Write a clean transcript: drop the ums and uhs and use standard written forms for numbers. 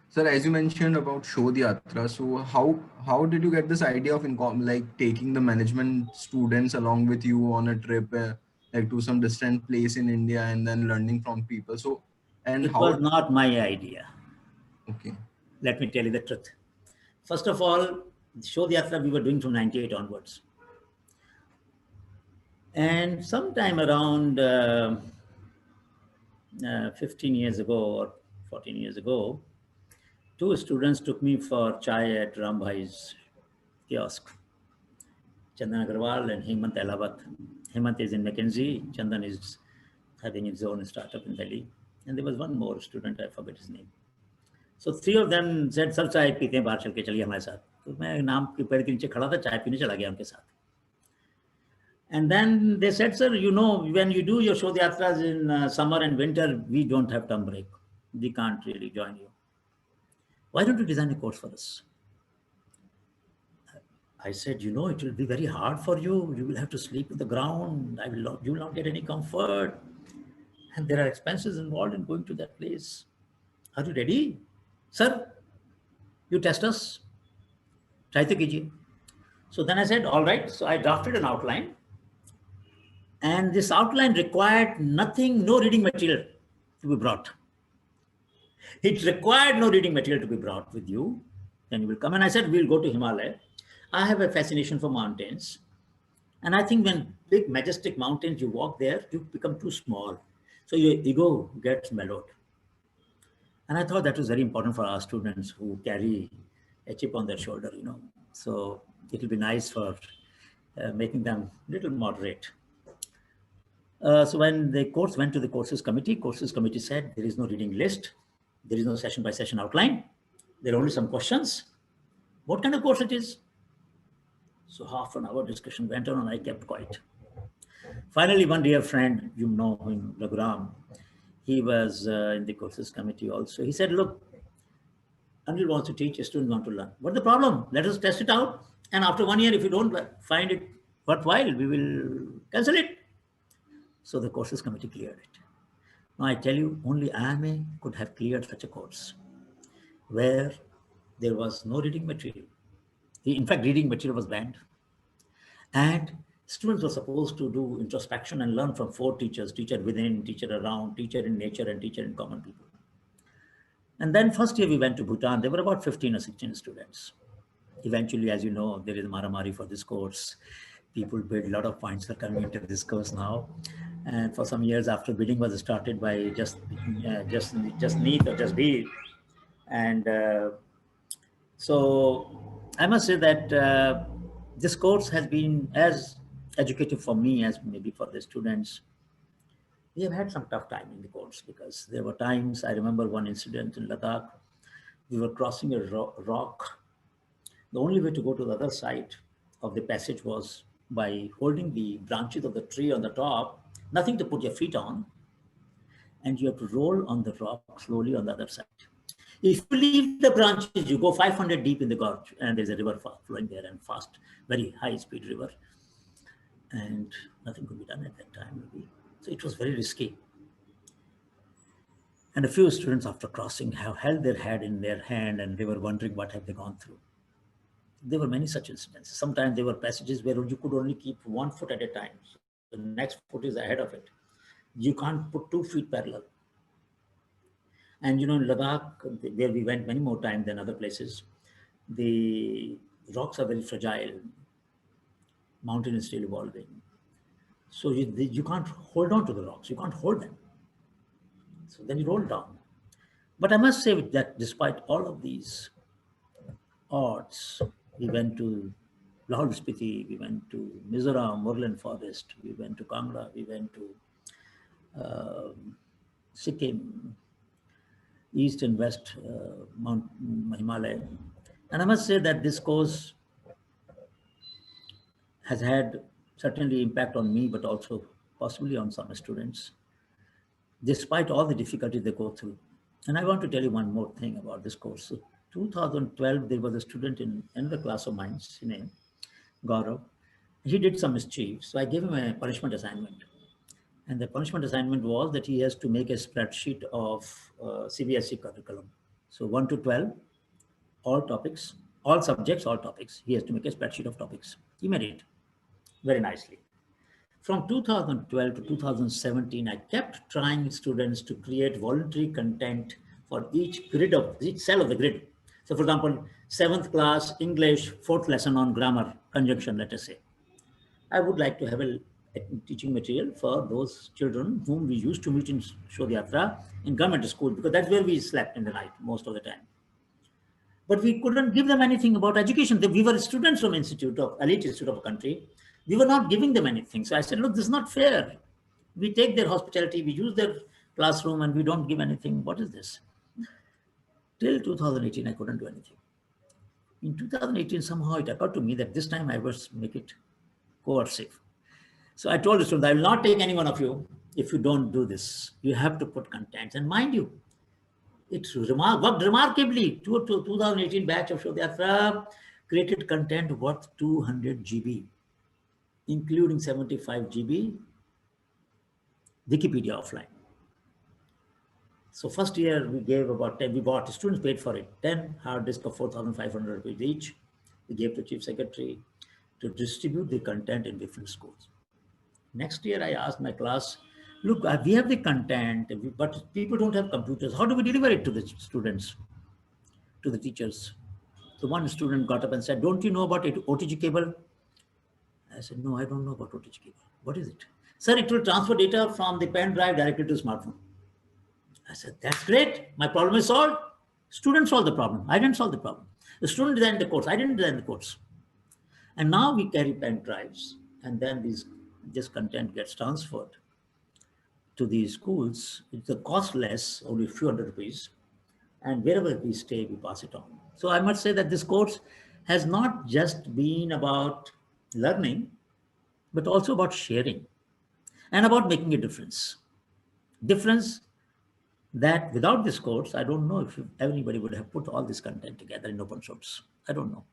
Sir, as you mentioned about Shodh Yatra, so how did you get this idea of like taking the management students along with you on a trip, like to some distant place in India, and then learning from people? So, and It how? was not my idea. Okay, Let me tell you the truth. First of all, Shodh Yatra we were doing from 98 onwards. And sometime around 15 years ago or 14 years ago, two students took me for chai at Rambhai's kiosk. Chandan Agarwal and Hemant Elabat. Hemant is in McKinsey. Chandan is having his own startup in Delhi. And there was one more student, I forget his name. So three of them said, "Sir, चाय पीते हैं बाहर चल के चलिए हमारे साथ." तो मैं नाम के पेड़ के नीचे खड़ा था, चाय पीने चला गया उनके साथ. And then they said, "Sir, you know, when you do your Shodh Yatras in summer and winter, we don't have term break. We can't really join you. Why don't you design a course for us?" I said, "You know, it will be very hard for you. You will have to sleep on the ground. You will not get any comfort. And there are expenses involved in going to that place. Are you ready? Sir, you test us. Try to कीजिए." So then I said, "All right." So I drafted an outline. And this outline required nothing, no reading material to be brought. It required no reading material to be brought with you. Then you will come. And I said, "We'll go to Himalaya." I have a fascination for mountains. And I think when big, majestic mountains, you walk there, you become too small. So your ego gets mellowed. And I thought that was very important for our students who carry a chip on their shoulder, you know. So it will be nice for making them a little moderate. So when the course went to the courses committee said there is no reading list, there is no session by session outline, there are only some questions. What kind of course it is? So half an hour discussion went on and I kept quiet. Finally, one dear friend, you know him, Raghuram, he was in the courses committee also. He said, "Look, Anil wants to teach, students want to learn. What's the problem? Let us test it out. And after 1 year, if you don't find it worthwhile, we will cancel it." So the courses committee cleared it. Now I tell you, only IIMA could have cleared such a course where there was no reading material. In fact, reading material was banned. And students were supposed to do introspection and learn from four teachers: teacher within, teacher around, teacher in nature, and teacher in common people. And then first year we went to Bhutan. There were about 15 or 16 students. Eventually, as you know, there is a maramari for this course. People bid a lot of points for coming into this course now. And for some years after, bidding was started by just NEET or just be. And so I must say that this course has been as educative for me as maybe for the students. We have had some tough time in the course because there were times, I remember one incident in Ladakh, we were crossing a rock. The only way to go to the other side of the passage was by holding the branches of the tree on the top, nothing to put your feet on, and you have to roll on the rock slowly on the other side. If you leave the branches, you go 500 deep in the gorge, and there's a river flowing there and fast, very high-speed river. And nothing could be done at that time, maybe. So it was very risky. And a few students, after crossing, have held their head in their hand, and they were wondering what have they gone through. There were many such incidents. Sometimes there were passages where you could only keep 1 foot at a time. So the next foot is ahead of it. You can't put 2 feet parallel. And you know, in Ladakh, where we went many more times than other places, the rocks are very fragile. Mountain is still evolving. So you can't hold on to the rocks. You can't hold them. So then you roll down. But I must say that despite all of these odds, we went to Lahore Spiti, we went to Mizoram, Moorland Forest, we went to Kangra, we went to Sikkim, East and West Mount Himalaya. And I must say that this course has had certainly impact on me, but also possibly on some students, despite all the difficulties they go through. And I want to tell you one more thing about this course. So 2012, there was a student in another class of mine, his name, Gaurav. He did some mischief. So I gave him a punishment assignment. And the punishment assignment was that he has to make a spreadsheet of CBSE curriculum. So 1 to 12, all topics, all subjects, all topics. He has to make a spreadsheet of topics. He made it very nicely. From 2012 to 2017, I kept trying students to create voluntary content for each cell of the grid. So for example, 7th class English, 4th lesson on grammar, conjunction, let us say. I would like to have a teaching material for those children whom we used to meet in Shodh Yatra in government school, because that's where we slept in the night most of the time. But we couldn't give them anything about education. We were students from elite institute of a country. We were not giving them anything. So I said, look, this is not fair. We take their hospitality, we use their classroom, and we don't give anything. What is this? Till 2018, I couldn't do anything. In 2018, somehow it occurred to me that this time I must make it coercive. So I told the students, I will not take any one of you if you don't do this. You have to put contents. And mind you, it worked remarkably. 2018 batch of Shodh Yatra created content worth 200 GB, including 75 GB Wikipedia offline. So first year we gave about 10, we bought, students paid for it, 10 hard disk of 4,500 rupees each. We gave to Chief Secretary to distribute the content in different schools. Next year I asked my class, look, we have the content, but people don't have computers. How do we deliver it to the students, to the teachers? So one student got up and said, don't you know about OTG cable? I said, no, I don't know about OTG cable. What is it? Sir, it will transfer data from the pen drive directly to smartphone. I said, that's great. My problem is solved. Students solved the problem. I didn't solve the problem. The student designed the course. I didn't design the course. And now we carry pen drives, and then this content gets transferred to these schools. It's a cost less, only a few hundred rupees. And wherever we stay, we pass it on. So I must say that this course has not just been about learning, but also about sharing and about making a difference. Difference that without this course, I don't know if anybody would have put all this content together in open source. I don't know.